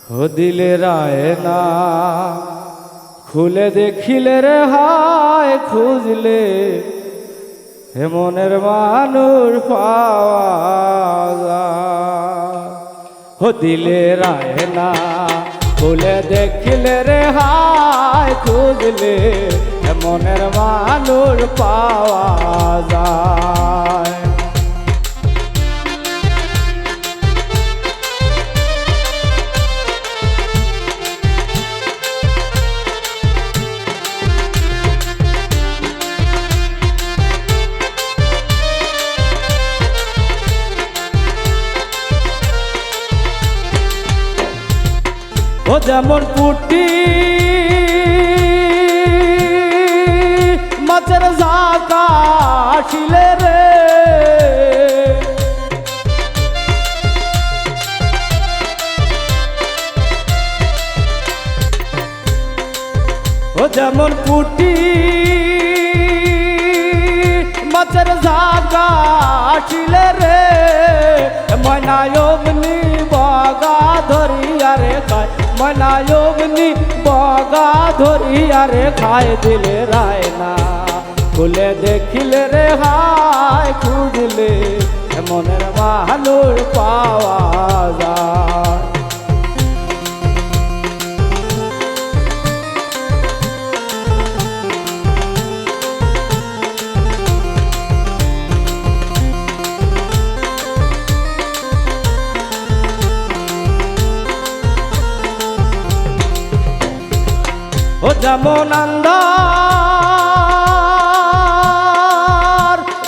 हो दिले राय ना खुले देखिले रे हाय खुजले हे मनेर मानुर पावा যায়। हो दिले राय ना खुले देखिले रे हाय खुजले हे मनेर मानुर पावा যায়। ও যেমন পুটি মাছের ঝাঁকা আসিলে রে ও যেমন পুটি মাছের ঝাঁকা আসিলে রে ময়নায়বনি বগা ধরিয়া রে খায় ময়নায়বনি বগা ধরিয়া রে খায় দিলে রায় না খুলে দেখিলে রে হায় খুঁজলে মনের ভালোর পাওয়া যায়। ও যেমন আন্ধার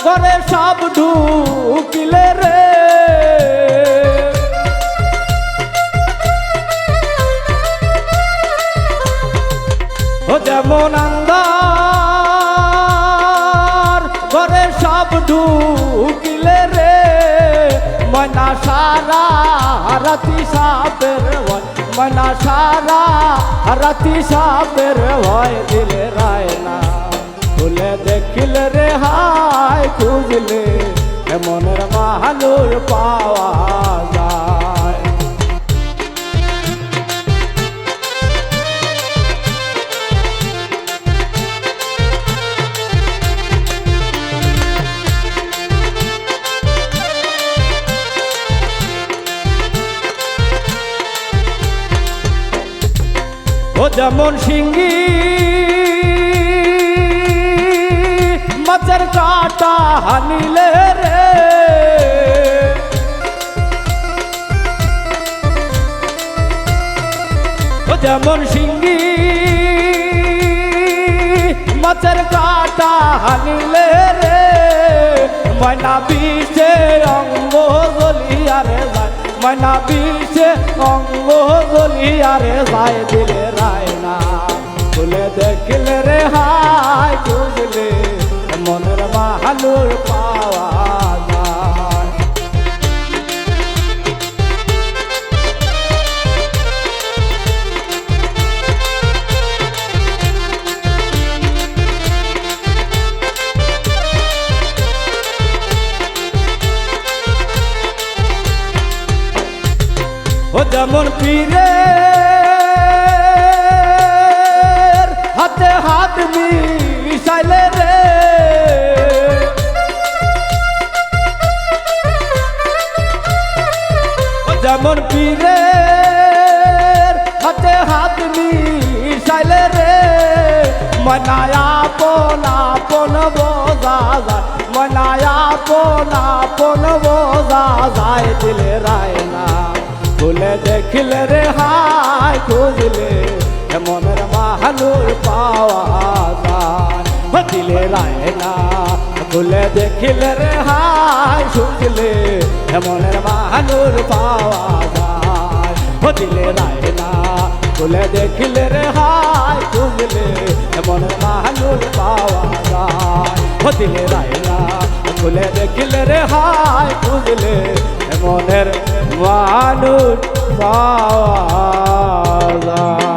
ঘরে সব ঢুকিলে রে ও যেমন আন্ধার ঘরে সব ঢুকিলে রে ময়না সারা রাতি সাপের ময়না সারা রাতি সাপের ভয় দিলে রায় না খুলে দেখিলে রে হায় খুঁজলে মনের মাহানুর পাওয়া যায়। ও যেমন শিঙ্গি মাছের কাটা হানিলে রে ও যেমন শিঙ্গি মাছের কাটা হানিলে রে ময়না বিষে অঙ্গ জ্বলিয়া রে যায় ময়না বিষে অঙ্গ জ্বলিয়া রে যায় দিলে রায় না খুলে দেখিলে রে হায় খুঁজলে মনের ভালোর পাওয়া যায়। ও যেমন পীরে হাতে হাত মিশাইলে রে ও যেমন পীরে হাতে হাত মিশাইলে রে মনায়া আপন বোঝা যায় মনায়া আপন বোঝা যায় দিলে রায় না খুলে দেখিলে রে হায় খুঁজলে মনের মাহানুর পাওয়া যায়। দিলে রায় না খুলে দেখিলে রে হায় খুঁজলে মনের মাহানুর পাওয়া যায়। দিলে রায় না খুলে দেখিলে রে হায় খুঁজলে মনের মাহানুর পাওয়া যায়। দিলে রায় না খুলে দেখিলে রে হায় খুঁজলে মনের মানুষ পাওয়া যায়।